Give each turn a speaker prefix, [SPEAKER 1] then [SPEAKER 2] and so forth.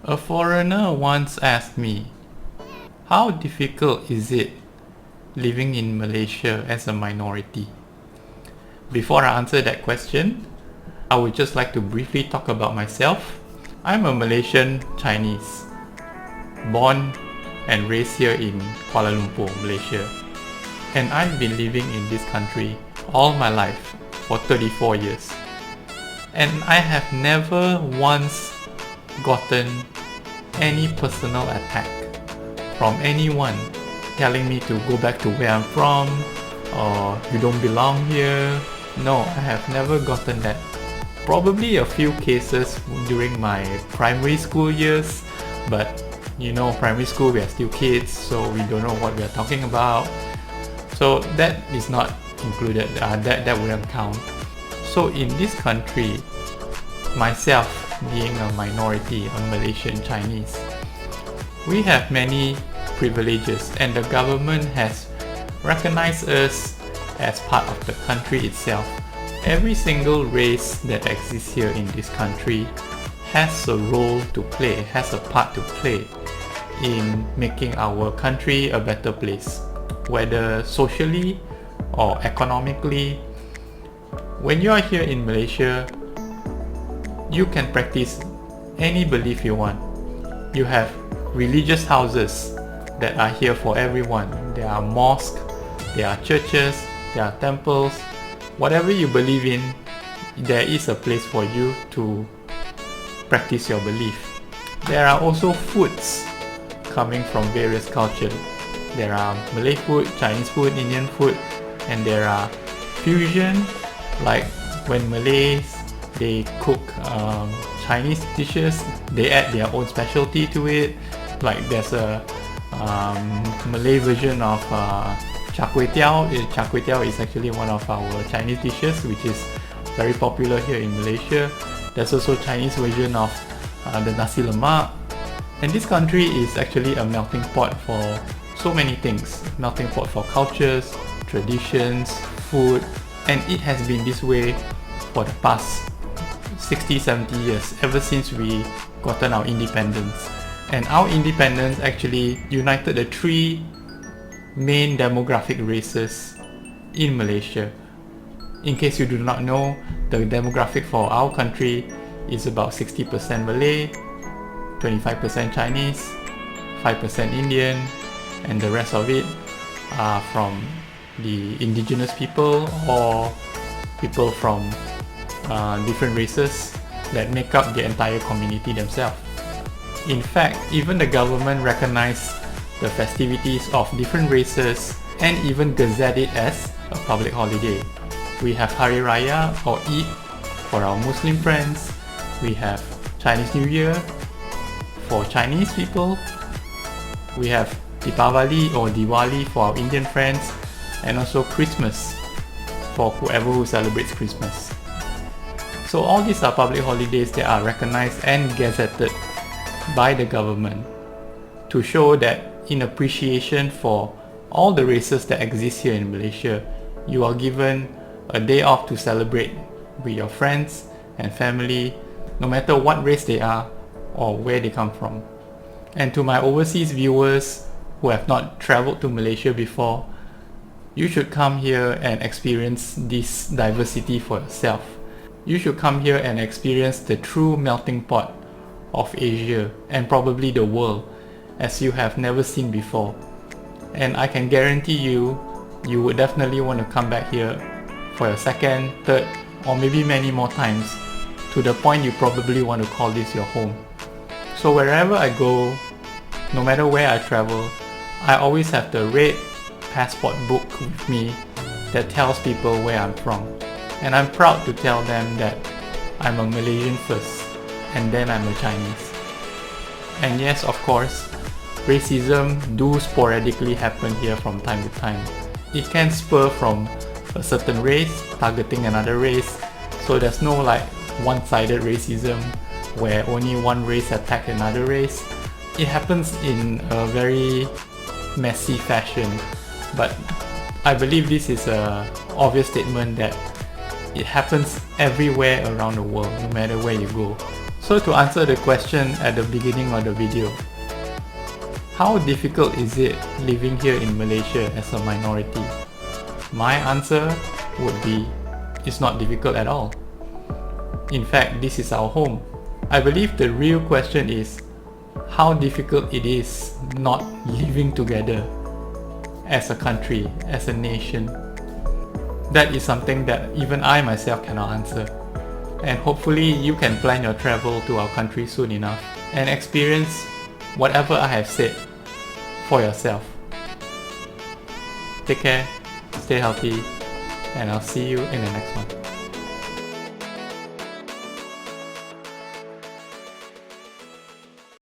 [SPEAKER 1] A foreigner once asked me, how difficult is it living in Malaysia as a minority? Before I answer that question, I would just like to briefly talk about myself. I'm a Malaysian Chinese, born and raised here in Kuala Lumpur, Malaysia. And I've been living in this country all my life for 34 years. And I have never once gotten any personal attack from anyone telling me to go back to where I'm from or you don't belong here. No, I have never gotten that. Probably a few cases during my primary school years, but you know, primary school we are still kids, so we don't know what we are talking about. So that is not included, that wouldn't count. So in this country, myself being a minority, a Malaysian Chinese, we have many privileges and the government has recognized us as part of the country itself. Every single race that exists here in this country has a role to play, has a part to play in making our country a better place, whether socially or economically. When you are here in Malaysia, you can practice any belief you want. You have religious houses that are here for everyone. There are mosques, there are churches, there are temples. Whatever you believe in, there is a place for you to practice your belief. There are also foods coming from various cultures. There are Malay food, Chinese food, Indian food, and there are fusion, like when Malays, they cook Chinese dishes, they add their own specialty to it. Like there's a Malay version of char kway teow. Char kway teow is actually one of our Chinese dishes which is very popular here in Malaysia. There's also Chinese version of the nasi lemak. And this country is actually a melting pot for so many things. Melting pot for cultures, traditions, food, and it has been this way for the past 60-70 years, ever since we gotten our independence. And our independence actually united the three main demographic races in Malaysia. In case you do not know, the demographic for our country is about 60% Malay, 25% Chinese, 5% Indian, and the rest of it are from the indigenous people or people from different races that make up the entire community themselves. In fact, even the government recognized the festivities of different races and even gazette it as a public holiday. We have Hari Raya or Eid for our Muslim friends. We have Chinese New Year for Chinese people. We have Deepavali or Diwali for our Indian friends, and also Christmas for whoever who celebrates Christmas. So all these are public holidays that are recognized and gazetted by the government to show that in appreciation for all the races that exist here in Malaysia, you are given a day off to celebrate with your friends and family, no matter what race they are or where they come from. And to my overseas viewers who have not traveled to Malaysia before, you should come here and experience this diversity for yourself. You should come here and experience the true melting pot of Asia and probably the world as you have never seen before. And I can guarantee you, you would definitely want to come back here for a second, third, or maybe many more times, to the point you probably want to call this your home. So wherever I go, no matter where I travel, I always have the red passport book with me that tells people where I'm from. And I'm proud to tell them that I'm a Malaysian first, and then I'm a Chinese. And yes, of course, racism do sporadically happen here from time to time. It can spur from a certain race targeting another race, so there's no like one-sided racism where only one race attack another race. It happens in a very messy fashion, but I believe this is an obvious statement that it happens everywhere around the world, no matter where you go. So to answer the question at the beginning of the video, how difficult is it living here in Malaysia as a minority? My answer would be, it's not difficult at all. In fact, this is our home. I believe the real question is how difficult it is not living together as a country, as a nation. That is something that even I myself cannot answer. And hopefully you can plan your travel to our country soon enough and experience whatever I have said for yourself. Take care, stay healthy, and I'll see you in the next one.